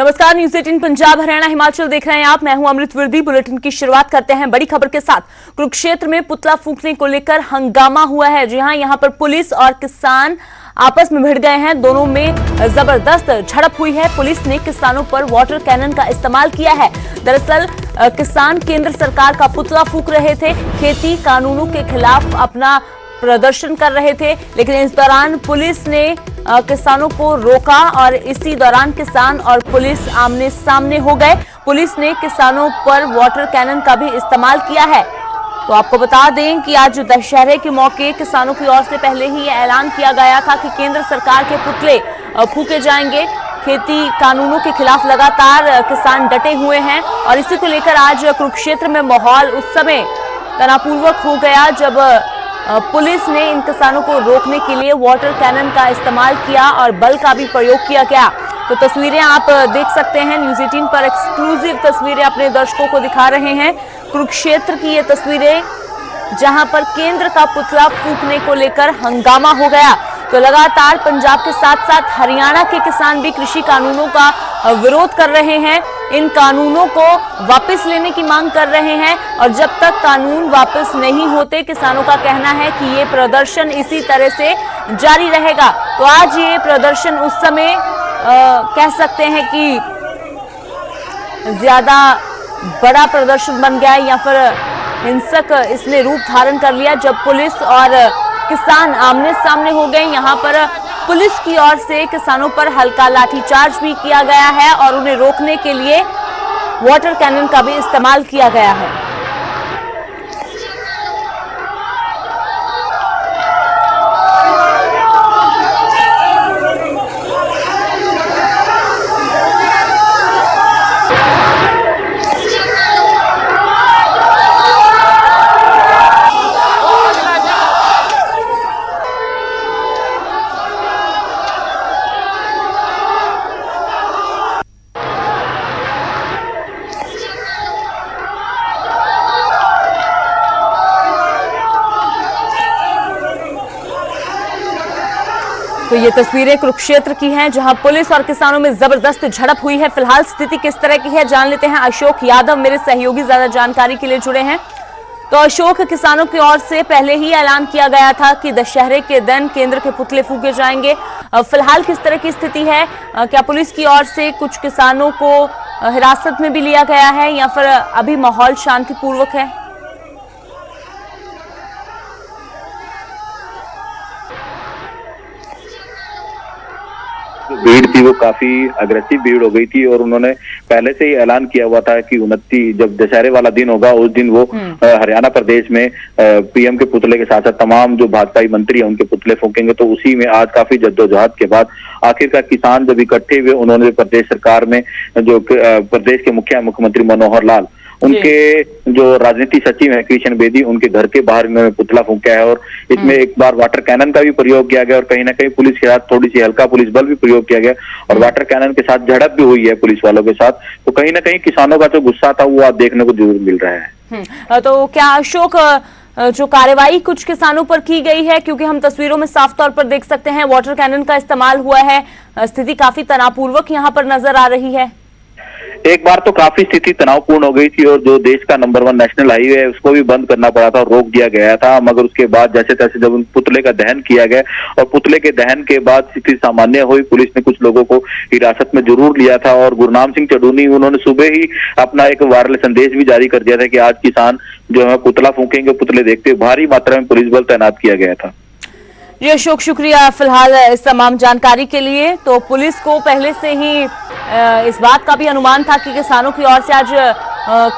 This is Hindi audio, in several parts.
नमस्कार, न्यूज़ 18 पंजाब हरियाणा हिमाचल देख रहे हैं आप। मैं हूं अमृत वर्दी। बुलेटिन की शुरुआत करते हैं बड़ी खबर के साथ। कुरुक्षेत्र में पुतला फूंकने को लेकर हंगामा हुआ है। जी हां, यहां पर पुलिस और किसान आपस में भिड़ गए हैं। दोनों में जबरदस्त झड़प हुई है। पुलिस ने किसानों पर वाटर कैनन का इस्तेमाल किया है। दरअसल किसान केंद्र सरकार का पुतला फूंक रहे थे। खेती कानूनों के खिलाफ अपना प्रदर्शन कर रहे थे, लेकिन इस दौरान पुलिस ने किसानों को रोका और इसी दौरान किसान और पुलिस आमने सामने हो गए। पुलिस ने किसानों पर वाटर कैनन का भी इस्तेमाल किया है। तो आपको बता दें कि आज दशहरे के मौके किसानों की ओर से पहले ही यह ऐलान किया गया था कि केंद्र सरकार के पुतले फूके जाएंगे। खेती कानूनों के खिलाफ लगातार किसान डटे हुए हैं और इसी को लेकर आज कुरुक्षेत्र में माहौल उस समय तनावपूर्वक हो गया जब पुलिस ने इन किसानों को रोकने के लिए वाटर कैनन का इस्तेमाल किया और बल का भी प्रयोग किया गया। तो तस्वीरें आप देख सकते हैं, न्यूज़ 18 पर एक्सक्लूसिव तस्वीरें अपने दर्शकों को दिखा रहे हैं। कुरुक्षेत्र की ये तस्वीरें जहां पर केंद्र का पुतला फूंकने को लेकर हंगामा हो गया। तो लगातार पंजाब के साथ साथ हरियाणा के किसान भी कृषि कानूनों का विरोध कर रहे हैं। इन कानूनों को वापस लेने की मांग कर रहे हैं और जब तक कानून वापस नहीं होते, किसानों का कहना है कि ये प्रदर्शन इसी तरह से जारी रहेगा। तो आज ये प्रदर्शन उस समय कह सकते हैं कि ज्यादा बड़ा प्रदर्शन बन गया या फिर हिंसक इसने रूप धारण कर लिया जब पुलिस और किसान आमने सामने हो गए। यहाँ पर पुलिस की ओर से किसानों पर हल्का लाठीचार्ज भी किया गया है और उन्हें रोकने के लिए वाटर कैनन का भी इस्तेमाल किया गया है। तो ये तस्वीरें कुरुक्षेत्र की हैं जहां पुलिस और किसानों में जबरदस्त झड़प हुई है। फिलहाल स्थिति किस तरह की है जान लेते हैं। अशोक यादव मेरे सहयोगी ज्यादा जानकारी के लिए जुड़े हैं। तो अशोक, किसानों की ओर से पहले ही ऐलान किया गया था कि दशहरे के दिन केंद्र के पुतले फूके जाएंगे। फिलहाल किस तरह की स्थिति है? क्या पुलिस की ओर से कुछ किसानों को हिरासत में भी लिया गया है या फिर अभी माहौल शांतिपूर्वक है? जो भीड़ थी वो काफी अग्रेसिव भीड़ हो गई थी और उन्होंने पहले से ही ऐलान किया हुआ था कि 29 जब दशहरे वाला दिन होगा उस दिन वो हरियाणा प्रदेश में पीएम के पुतले के साथ साथ तमाम जो भाजपाई मंत्री हैं उनके पुतले फूकेंगे। तो उसी में आज काफी जद्दोजहद के बाद आखिरकार किसान जब इकट्ठे हुए, उन्होंने प्रदेश सरकार में जो प्रदेश के मुख्यमंत्री मनोहर लाल, उनके जो राजनीति सचिव हैं कृष्ण बेदी, उनके घर के बाहर इन्होंने पुतला फूंका है और इसमें एक बार वाटर कैनन का भी प्रयोग किया गया और कहीं ना कहीं पुलिस के साथ थोड़ी सी हल्का पुलिस बल भी प्रयोग किया गया और वाटर कैनन के साथ झड़प भी हुई है पुलिस वालों के साथ। तो कहीं ना कहीं किसानों का जो गुस्सा था वो आप देखने को जरूर मिल रहा है। तो क्या अशोक, जो कार्रवाई कुछ किसानों पर की गई है, क्योंकि हम तस्वीरों में साफ तौर पर देख सकते हैं वाटर कैनन का इस्तेमाल हुआ है, स्थिति काफी तनावपूर्वक यहाँ पर नजर आ रही है। एक बार तो काफी स्थिति तनावपूर्ण हो गई थी और जो देश का नंबर 1 नेशनल हाईवे है उसको भी बंद करना पड़ा था और रोक दिया गया था। मगर उसके बाद जैसे तैसे जब पुतले का दहन किया गया और पुतले के दहन के बाद स्थिति सामान्य हुई, पुलिस ने कुछ लोगों को हिरासत में जरूर लिया था और गुरनाम सिंह चडूनी, उन्होंने सुबह ही अपना एक वायरल संदेश भी जारी कर दिया था कि आज किसान जो है पुतला फूकेंगे। पुतले देखते हुए भारी मात्रा में पुलिस बल तैनात किया गया था। जी अशोक, शुक्रिया फिलहाल इस तमाम जानकारी के लिए। तो पुलिस को पहले से ही इस बात का भी अनुमान था कि किसानों की ओर से आज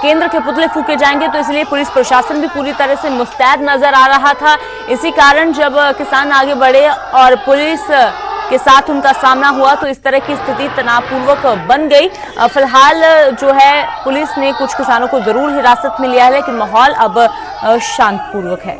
केंद्र के पुतले फूके जाएंगे, तो इसलिए पुलिस प्रशासन भी पूरी तरह से मुस्तैद नजर आ रहा था। इसी कारण जब किसान आगे बढ़े और पुलिस के साथ उनका सामना हुआ तो इस तरह की स्थिति तनावपूर्वक बन गई। फिलहाल जो है पुलिस ने कुछ किसानों को जरूर हिरासत में लिया है, लेकिन माहौल अब शांतपूर्वक है।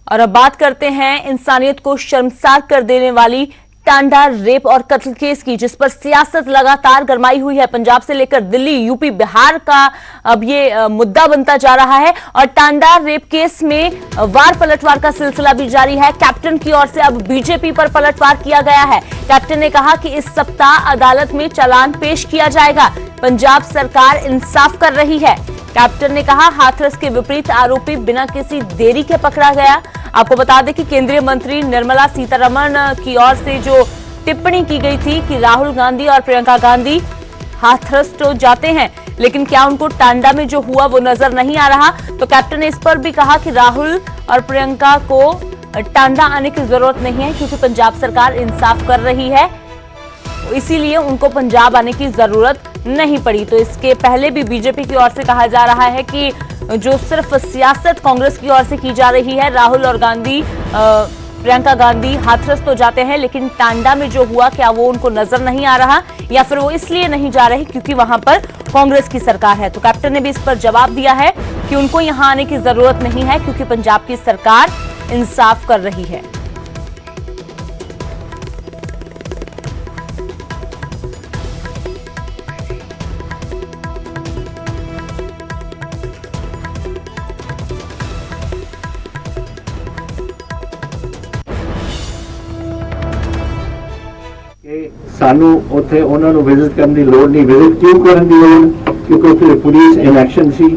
और अब बात करते हैं इंसानियत को शर्मसार कर देने वाली टांडा रेप और कत्ल केस की, जिस पर सियासत लगातार गरमाई हुई है। पंजाब से लेकर दिल्ली, यूपी, बिहार का अब ये मुद्दा बनता जा रहा है और टांडा रेप केस में वार पलटवार का सिलसिला भी जारी है। कैप्टन की ओर से अब बीजेपी पर पलटवार किया गया है। कैप्टन ने कहा कि इस सप्ताह अदालत में चालान पेश किया जाएगा। पंजाब सरकार इंसाफ कर रही है। कैप्टन ने कहा हाथरस के विपरीत आरोपी बिना किसी देरी के पकड़ा गया। आपको बता दें कि केंद्रीय मंत्री निर्मला सीतारमण की ओर से जो टिप्पणी की गई थी कि राहुल गांधी और प्रियंका गांधी हाथरस तो जाते हैं, लेकिन क्या उनको टांडा में जो हुआ वो नजर नहीं आ रहा। तो कैप्टन ने इस पर भी कहा कि राहुल और प्रियंका को टांडा आने की जरूरत नहीं है, क्योंकि पंजाब सरकार इंसाफ कर रही है, इसीलिए उनको पंजाब आने की जरूरत नहीं पड़ी। तो इसके पहले भी बीजेपी की ओर से कहा जा रहा है कि जो सिर्फ सियासत कांग्रेस की ओर से की जा रही है, राहुल और प्रियंका गांधी हाथरस तो जाते हैं, लेकिन टांडा में जो हुआ क्या वो उनको नजर नहीं आ रहा, या फिर वो इसलिए नहीं जा रहे क्योंकि वहां पर कांग्रेस की सरकार है। तो कैप्टन ने भी इस पर जवाब दिया है कि उनको यहां आने की जरूरत नहीं है, क्योंकि पंजाब की सरकार इंसाफ कर रही है। सानू उत्थे उन्हां नूं विजिट करन दी लोड़ नहीं। विजिट क्यों करन दी लोड़? क्योंकि उत्थे पुलिस इलेक्शन सी,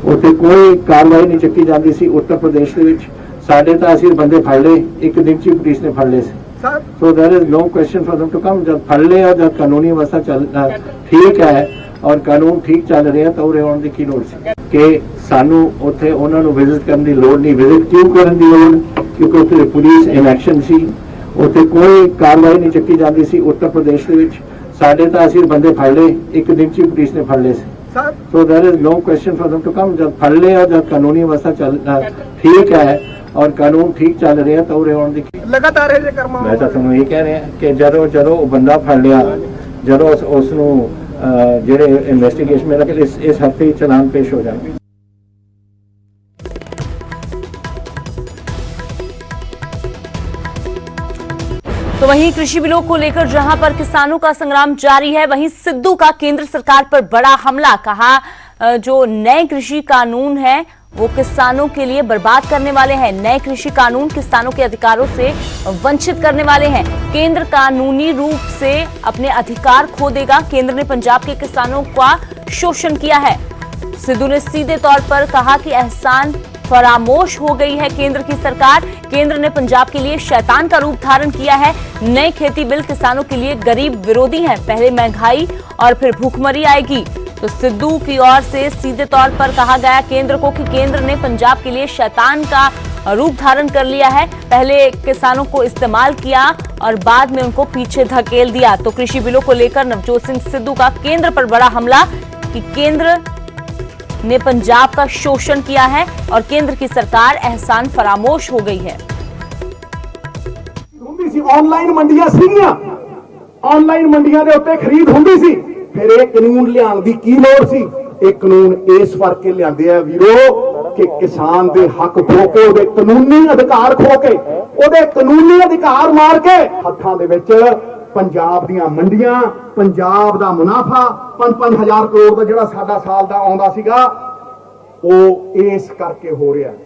उत्थे कोई कार्रवाई नहीं चुकी जाती सी। उत्तर प्रदेश दे विच साडे तां असीं बंदे फड़ लए, एक दिन च पुलिस ने फड़ लए सी। So there is no question for them to come. जब फड़ ले और जब कानूनी व्यवस्था चल ठीक है और कानून ठीक चल रहा है तो उरे आउण दी की लोड़ सी कि सानू उत्थे उन्हां नूं विजिट करन दी लोड़ नहीं। विजिट क्यों करन दी लोड़? क्योंकि उत्थे पुलिस इलेक्शन सी, उत्थे कोई कार्रवाई नहीं चुकी जाती सी। उत्तर प्रदेश दे विच साडे तां असीं बंदे फड़ लए, एक दिन च पुलिस ने फड़ लए सी। So there is no question for them to come. जब फड़ ले और जब कानूनी व्यवस्था चल ठीक है और कानून ठीक चल रहा है तो उरे आउण दी लगातार है। मैं तो तुहानूं ये कह रहा कि ਜਦੋਂ बंदा फड़ लिया, ਜਦੋਂ उस नूं ਜਿਹੜੇ इन्वेस्टिगेशन में लगे इस हफ्ते ही चालान पेश हो जाएंगे। तो वहीं कृषि बिलों को लेकर जहां पर किसानों का संग्राम जारी है, वहीं सिद्धू का केंद्र सरकार पर बड़ा हमला। कहा जो नए कृषि कानून है वो किसानों के लिए बर्बाद करने वाले हैं। नए कृषि कानून किसानों के अधिकारों से वंचित करने वाले हैं। केंद्र कानूनी रूप से अपने अधिकार खो देगा। केंद्र ने पंजाब के किसानों का शोषण किया है। सिद्धू ने सीधे तौर पर कहा कि एहसान फरामोश हो गई है केंद्र की सरकार। केंद्र ने पंजाब के लिए शैतान का रूप धारण किया है। नए खेती बिल किसानों के लिए गरीब विरोधी हैं। पहले महंगाई और फिर भूखमरी आएगी। तो सिद्धू की ओर से सीधे तौर पर कहा गया केंद्र को कि केंद्र ने पंजाब के लिए शैतान का रूप धारण कर लिया है। पहले किसानों को इस्तेमाल किया और बाद में उनको पीछे धकेल दिया। तो कृषि बिलों को लेकर नवजोत सिंह सिद्धू का केंद्र पर बड़ा हमला कि केंद्र ने पंजाब का शोषण किया है और केंद्र की सरकार एहसान फरामोश हो गई है। ऑनलाइन मंडियां सीगियां, ऑनलाइन मंडियां दे उत्ते खरीद हुंदी सी। फिर एक कानून लियाण दी की लोड़ सी? एक कानून इस करके लियांदे आ वीरो कि किसान दे हक खो के, ओदे कानूनी अधिकार खो के, ओदे कानूनी अधिकार मार के हत्थां दे विच पंजाब दीयां मंडियां, पंजाब दा मुनाफा 5-5 करोड़ दा जिहड़ा साडा साल दा आउंदा सीगा ਉਹ ਇਸ ਕਰਕੇ ਹੋ ਰਿਹਾ ਹੈ।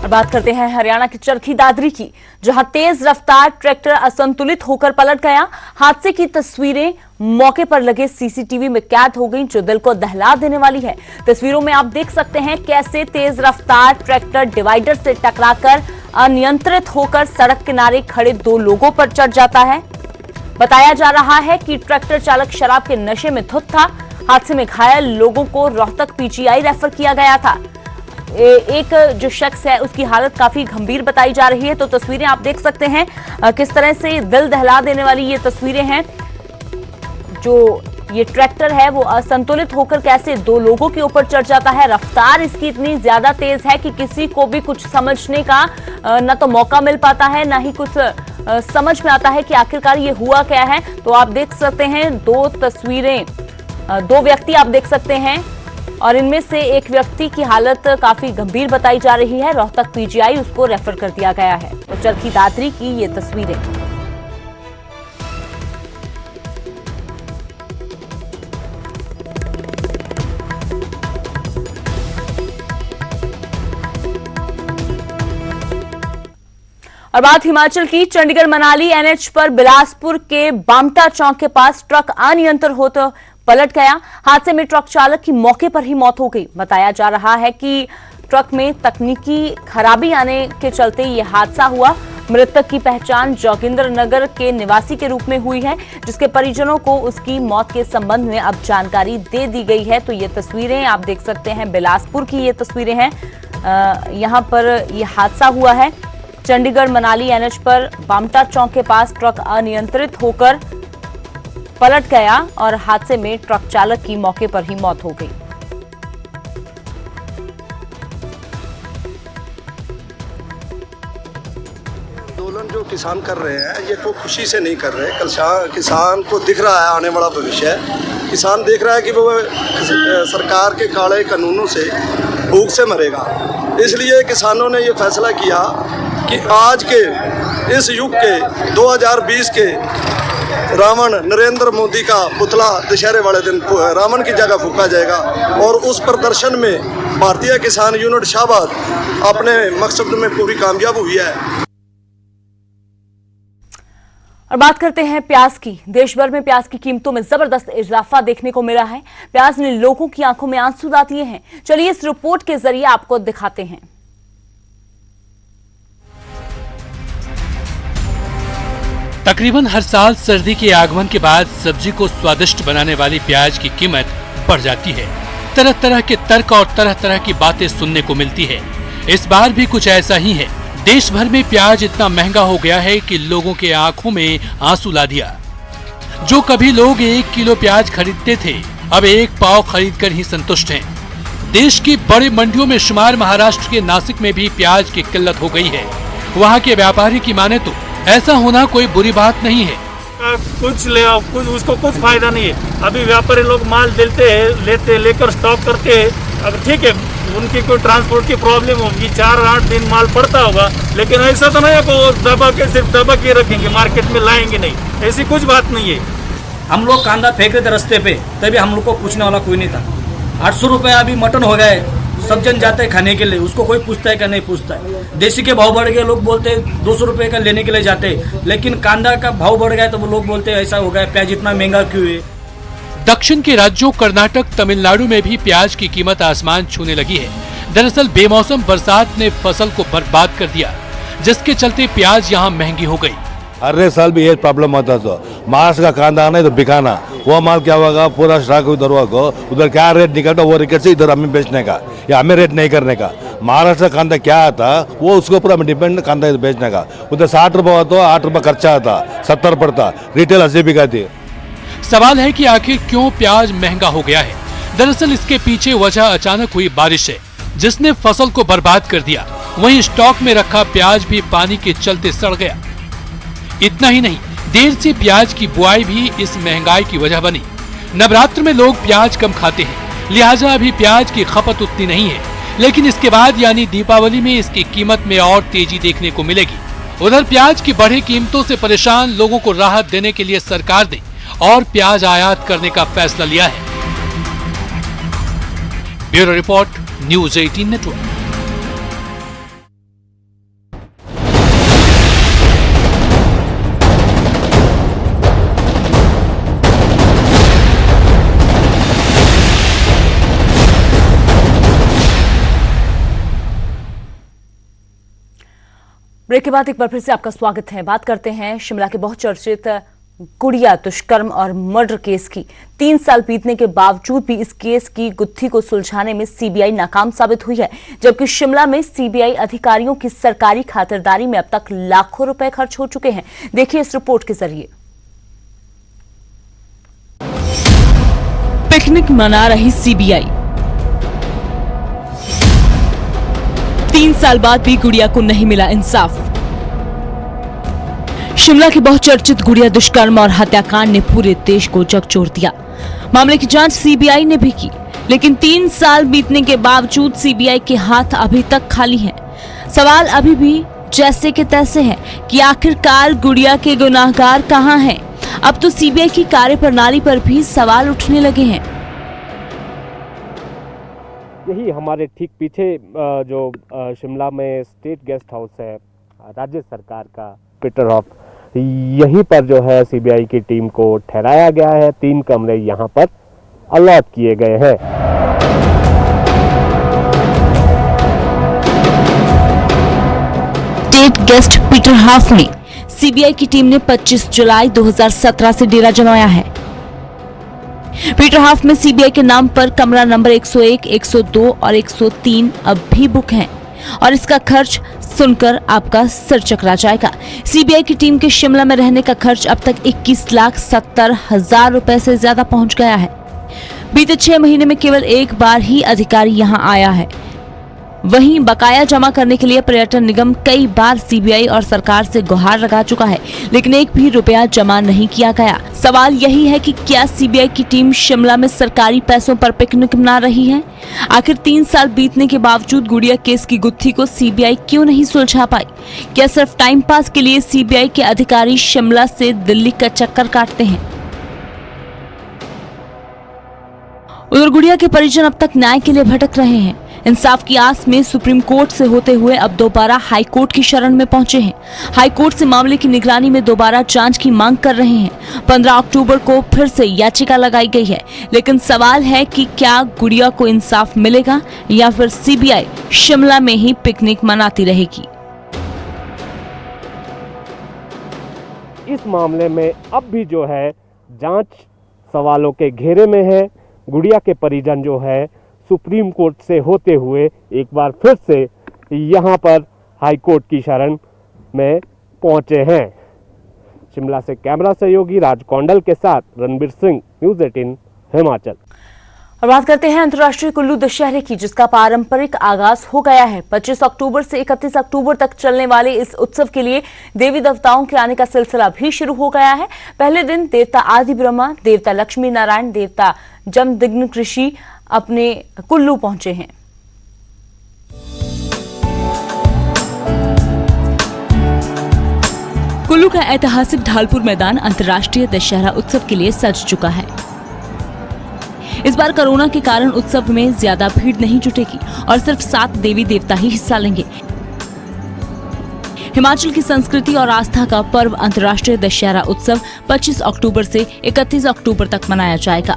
और बात करते हैं हरियाणा की चरखी दादरी की, जहां तेज रफ्तार ट्रैक्टर असंतुलित होकर पलट गया। हादसे की तस्वीरें मौके पर लगे सीसीटीवी में कैद हो गई, जो दिल को दहला देने वाली है। तस्वीरों में आप देख सकते हैं कैसे तेज रफ्तार ट्रैक्टर डिवाइडर से टकराकर अनियंत्रित होकर सड़क किनारे खड़े 2 लोगों पर चढ़ जाता है। बताया जा रहा है कि ट्रैक्टर चालक शराब के नशे में धुत था। हादसे में घायल लोगों को रोहतक पीजीआई रेफर किया गया था। एक जो शख्स है उसकी हालत काफी गंभीर बताई जा रही है। तो तस्वीरें आप देख सकते हैं किस तरह से दिल दहला देने वाली ये तस्वीरें हैं। जो ये ट्रैक्टर है वो असंतुलित होकर कैसे दो लोगों के ऊपर चढ़ जाता है। रफ्तार इसकी इतनी ज्यादा तेज है कि किसी को भी कुछ समझने का न तो मौका मिल पाता है, ना ही कुछ समझ में आता है कि आखिरकार ये हुआ क्या है। तो आप देख सकते हैं दो तस्वीरें, दो व्यक्ति आप देख सकते हैं और इनमें से एक व्यक्ति की हालत काफी गंभीर बताई जा रही है। रोहतक पीजीआई उसको रेफर कर दिया गया है। तो चरखी दादरी की ये तस्वीरें। और बात हिमाचल की, चंडीगढ़ मनाली एनएच पर बिलासपुर के बामटा चौक के पास ट्रक अनियंत्रित होकर पलट गया। हादसे में ट्रक चालक की मौके पर ही मौत हो गई। बताया जा रहा है कि ट्रक में तकनीकी खराबी आने के चलते यह हादसा हुआ। मृतक की पहचान जोगिंद्र नगर के निवासी के रूप में हुई है, जिसके परिजनों को उसकी मौत के संबंध में अब जानकारी दे दी गई है। तो ये तस्वीरें आप देख सकते हैं, बिलासपुर की ये तस्वीरें हैं। यहां पर यह हादसा हुआ है। चंडीगढ़ मनाली एनएच पर बामटा चौक के पास ट्रक अनियंत्रित होकर पलट गया और हादसे में ट्रक चालक की मौके पर ही मौत हो गई। आंदोलन जो किसान कर रहे हैं ये कोई खुशी से नहीं कर रहे। किसान को दिख रहा है आने वाला भविष्य। किसान देख रहा है कि वो सरकार के काले कानूनों से भूख से मरेगा। इसलिए किसानों ने ये फैसला किया कि आज के इस युग के 2020 के रावण नरेंद्र मोदी का पुतला दशहरे वाले दिन रावण की जगह फूंका जाएगा। और उस प्रदर्शन में भारतीय किसान यूनिट शाहबाद अपने मकसद में पूरी कामयाब हुई है। और बात करते हैं प्याज की। देश भर में प्याज की कीमतों में जबरदस्त इजाफा देखने को मिला है। प्याज ने लोगों की आंखों में आंसू ला दिए हैं। चलिए इस रिपोर्ट के जरिए आपको दिखाते हैं। तकरीबन हर साल सर्दी के आगमन के बाद सब्जी को स्वादिष्ट बनाने वाली प्याज की कीमत बढ़ जाती है। तरह तरह के तर्क और तरह तरह की बातें सुनने को मिलती है। इस बार भी कुछ ऐसा ही है। देश भर में प्याज इतना महंगा हो गया है कि लोगों के आंखों में आंसू ला दिया। जो कभी लोग 1 किलो प्याज खरीदते थे, अब 1 पाव खरीद कर ही संतुष्ट हैं। देश की बड़ी मंडियों में शुमार महाराष्ट्र के नासिक में भी प्याज की किल्लत हो गई है। वहाँ के व्यापारी की माने तो ऐसा होना कोई बुरी बात नहीं है। कुछ उसको कुछ फायदा नहीं है। अभी व्यापारी लोग माल लेकर स्टॉक करते हैं। अब ठीक है, उनकी कोई ट्रांसपोर्ट की प्रॉब्लम होगी, 4-8 दिन माल पड़ता होगा, लेकिन ऐसा तो नहीं है कि सिर्फ दबा के रखेंगे, मार्केट में लाएंगे नहीं, ऐसी कुछ बात नहीं है। हम लोग कांदा फेंक रहे थे रास्ते पे, तभी हम लोग को पूछने वाला कोई नहीं था। 800 रुपये अभी मटन हो गए, सब जन जाते हैं खाने के लिए, उसको कोई पूछता है क्या? नहीं पूछता है। देसी के भाव बढ़ गए, लोग बोलते हैं 200 रुपये का लेने के लिए जाते हैं, लेकिन कांदा का भाव बढ़ गया तो वो लोग बोलते हैं ऐसा हो गया, प्याज इतना महंगा क्यों है। दक्षिण के राज्यों कर्नाटक, तमिलनाडु में भी प्याज की कीमत आसमान छूने लगी है। दरअसल बेमौसम बरसात ने फसल को बर्बाद कर दिया, जिसके चलते प्याज यहाँ महंगी हो गई। हर साल भी ये प्रॉब्लम होता है। महाराष्ट्र का कांदा आना है तो बिकाना, वो माल क्या होगा, पूरा स्टॉक उधर होगा, उधर क्या रेट निकलता वो रेट से इधर हमें बेचने का या हमें रेट नहीं करने का। महाराष्ट्र का कांदा क्या आता वो उसके ऊपर हमें डिपेंड कांदा बेचने का। उधर 60 रुपये होता, 8 रुपये खर्चा आता, 70 पड़ता, रिटेल 80 बिकाती। सवाल है कि आखिर क्यों प्याज महंगा हो गया है। दरअसल इसके पीछे वजह अचानक हुई बारिश है, जिसने फसल को बर्बाद कर दिया। वहीं स्टॉक में रखा प्याज भी पानी के चलते सड़ गया। इतना ही नहीं, देर से प्याज की बुआई भी इस महंगाई की वजह बनी। नवरात्र में लोग प्याज कम खाते हैं, लिहाजा अभी प्याज की खपत उतनी नहीं है, लेकिन इसके बाद यानी दीपावली में इसकी कीमत में और तेजी देखने को मिलेगी। उधर प्याज की बढ़ी कीमतों से परेशान लोगों को राहत देने के लिए सरकार ने और प्याज आयात करने का फैसला लिया है। Bureau report, news 18 network. Break के बाद एक बार फिर से आपका स्वागत है। बात करते हैं शिमला के बहुत चर्चित गुड़िया दुष्कर्म और मर्डर केस की। 3 साल बीतने के बावजूद भी इस केस की गुत्थी को सुलझाने में सीबीआई नाकाम साबित हुई है, जबकि शिमला में सीबीआई अधिकारियों की सरकारी खातिरदारी में अब तक लाखों रुपए खर्च हो चुके हैं। देखिए इस रिपोर्ट के जरिए। पिकनिक मना रही सीबीआई। 3 साल बाद भी गुड़िया को नहीं मिला इंसाफ। शिमला के बहुचर्चित गुड़िया दुष्कर्म और हत्याकांड ने पूरे देश को झकझोर दिया। मामले की जांच सीबीआई ने भी की, लेकिन 3 साल बीतने के बावजूद सीबीआई के हाथ अभी तक खाली हैं। सवाल अभी भी जैसे के तैसे हैं कि आखिरकार गुड़िया के गुनाहगार कहां हैं। अब तो सीबीआई की कार्यप्रणाली पर भी सवाल उठने लगे हैं। यही हमारे ठीक पीछे जो शिमला में स्टेट गेस्ट हाउस है राज्य सरकार का पीटरहॉफ, यहीं पर जो है सीबीआई की टीम को ठहराया गया है। 3 कमरे यहां पर अलॉट किए गए हैं। स्टेट गेस्ट पीटरहॉफ में सीबीआई की टीम ने 25 जुलाई 2017 से डेरा जमाया है। पीटरहॉफ में सीबीआई के नाम पर कमरा नंबर 101, 102 और 103 अब भी बुक हैं और इसका खर्च सुनकर आपका सिर चकरा जाएगा। सीबीआई की टीम के शिमला में रहने का खर्च अब तक 21,70,000 रुपए से ज्यादा पहुंच गया है। बीते 6 महीने में केवल एक बार ही अधिकारी यहां आया है। वहीं बकाया जमा करने के लिए पर्यटन निगम कई बार सीबीआई और सरकार से गुहार लगा चुका है, लेकिन एक भी रुपया जमा नहीं किया गया। सवाल यही है कि क्या सीबीआई की टीम शिमला में सरकारी पैसों पर पिकनिक मना रही है? आखिर 3 साल बीतने के बावजूद गुड़िया केस की गुत्थी को सीबीआई क्यों नहीं सुलझा पाई? क्या सिर्फ टाइम पास के लिए सीबीआई के अधिकारी शिमला से दिल्ली का चक्कर काटते हैं? उधर गुड़िया के परिजन अब तक न्याय के लिए भटक रहे हैं। इंसाफ की आस में सुप्रीम कोर्ट से होते हुए अब दोबारा हाई कोर्ट की शरण में पहुंचे हैं। हाई कोर्ट से मामले की निगरानी में दोबारा जांच की मांग कर रहे हैं। 15 अक्टूबर को फिर से याचिका लगाई गई है, लेकिन सवाल है कि क्या गुड़िया को इंसाफ मिलेगा या फिर सीबीआई शिमला में ही पिकनिक मनाती रहेगी। इस मामले में अब भी जो है जांच सवालों के घेरे में है। गुड़िया के परिजन जो है सुप्रीम कोर्ट से होते हुए एक बार फिर से यहां पर हाई कोर्ट की शरण में पहुंचे हैं। शिमला से कैमरा सहयोगी राज कौंडल के साथ रणबीर सिंह, न्यूज़ 18 हिमाचल। और बात करते हैं अंतर्राष्ट्रीय कुल्लू दशहरे की, जिसका पारंपरिक आगाज हो गया है। 25 अक्टूबर से 31 अक्टूबर तक चलने वाले इस उत्सव के लिए देवी देवताओं के आने का सिलसिला भी शुरू हो गया है। पहले दिन देवता आदि ब्रह्मा, देवता लक्ष्मी नारायण, देवता जमदग्नि ऋषि अपने कुल्लू पहुंचे हैं। कुल्लू का ऐतिहासिक ढालपुर मैदान अंतर्राष्ट्रीय दशहरा उत्सव के लिए सज चुका है। इस बार कोरोना के कारण उत्सव में ज्यादा भीड़ नहीं जुटेगी और सिर्फ 7 देवी देवता ही हिस्सा लेंगे। हिमाचल की संस्कृति और आस्था का पर्व अंतर्राष्ट्रीय दशहरा उत्सव 25 अक्टूबर से 31 अक्टूबर तक मनाया जाएगा।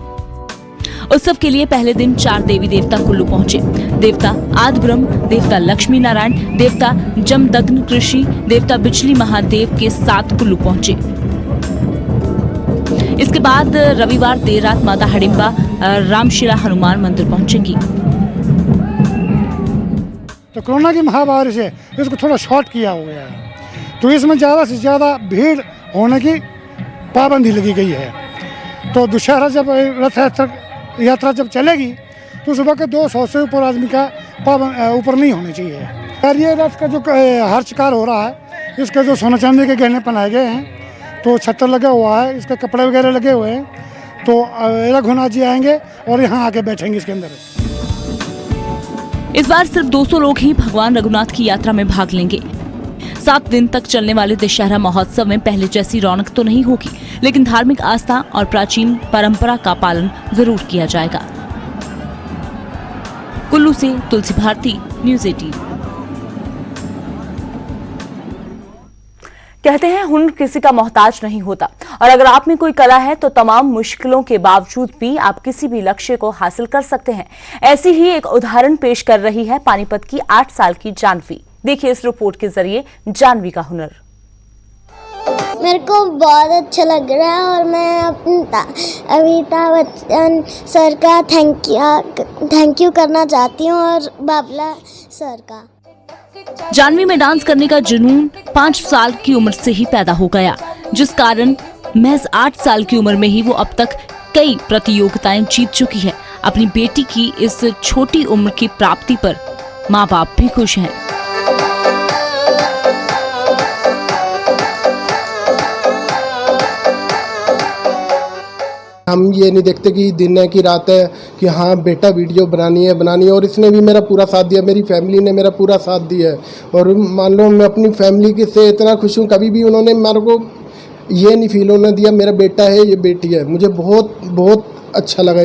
उत्सव के लिए पहले दिन 4 देवी देवता कुल्लू पहुंचे। देवता आदि ब्रह्म, देवता लक्ष्मी नारायण, देवता जमदग्नि ऋषि, देवता बिजली महादेव के साथ कुल्लू पहुंचे। इसके बाद रविवार देर रात माता हडिम्बा रामशिला हनुमान मंदिर पहुंचेंगी। तो कोरोना की महामारी से इसको थोड़ा शॉर्ट किया हो गया है, तो इसमें ज़्यादा से ज़्यादा भीड़ होने की पाबंदी लगी गई है। तो दशहरा जब रथ यात्रा जब चलेगी तो सुबह के 200 से ऊपर आदमी का ऊपर नहीं होने चाहिए। और ये रथ का जो हर्षकार हो रहा है, इसके जो सोना चांदी के गहने पहनाए गए हैं, तो छत्तर लगा हुआ है, इसके कपड़े वगैरह लगे हुए हैं। तो रघुनाथ जी आएंगे और यहाँ आके बैठेंगे इसके अंदर। इस बार सिर्फ 200 लोग ही भगवान रघुनाथ की यात्रा में भाग लेंगे। 7 दिन तक चलने वाले दशहरा महोत्सव में पहले जैसी रौनक तो नहीं होगी, लेकिन धार्मिक आस्था और प्राचीन परंपरा का पालन जरूर किया जाएगा। कुल्लू से तुलसी भारती, न्यूज़ 18। कहते हैं हुनर किसी का मोहताज नहीं होता, और अगर आप में कोई कला है तो तमाम मुश्किलों के बावजूद भी आप किसी भी लक्ष्य को हासिल कर सकते हैं। ऐसी ही एक उदाहरण पेश कर रही है पानीपत की 8 साल की जानवी। देखिए इस रिपोर्ट के जरिए जानवी का हुनर। मेरे को बहुत अच्छा लग रहा है और मैं अमिताभ बच्चन सर का थैंक यू करना चाहती हूँ और बाबला सर का। जानवी में डांस करने का जुनून 5 साल की उम्र से ही पैदा हो गया, जिस कारण महज 8 साल की उम्र में ही वो अब तक कई प्रतियोगिताएं जीत चुकी है। अपनी बेटी की इस छोटी उम्र की प्राप्ति पर माँ बाप भी खुश हैं। हम ये नहीं देखते कि दिन है कि रात है कि हाँ बेटा वीडियो बनानी है और इसने भी मेरा पूरा साथ दिया, मेरी फैमिली ने मेरा पूरा साथ दिया है। और मान लो मैं अपनी फैमिली के से इतना खुश हूँ, कभी भी उन्होंने मेरे को ये नहीं फील होने दिया मेरा बेटा है ये बेटी है। मुझे बहुत बहुत अच्छा लगा।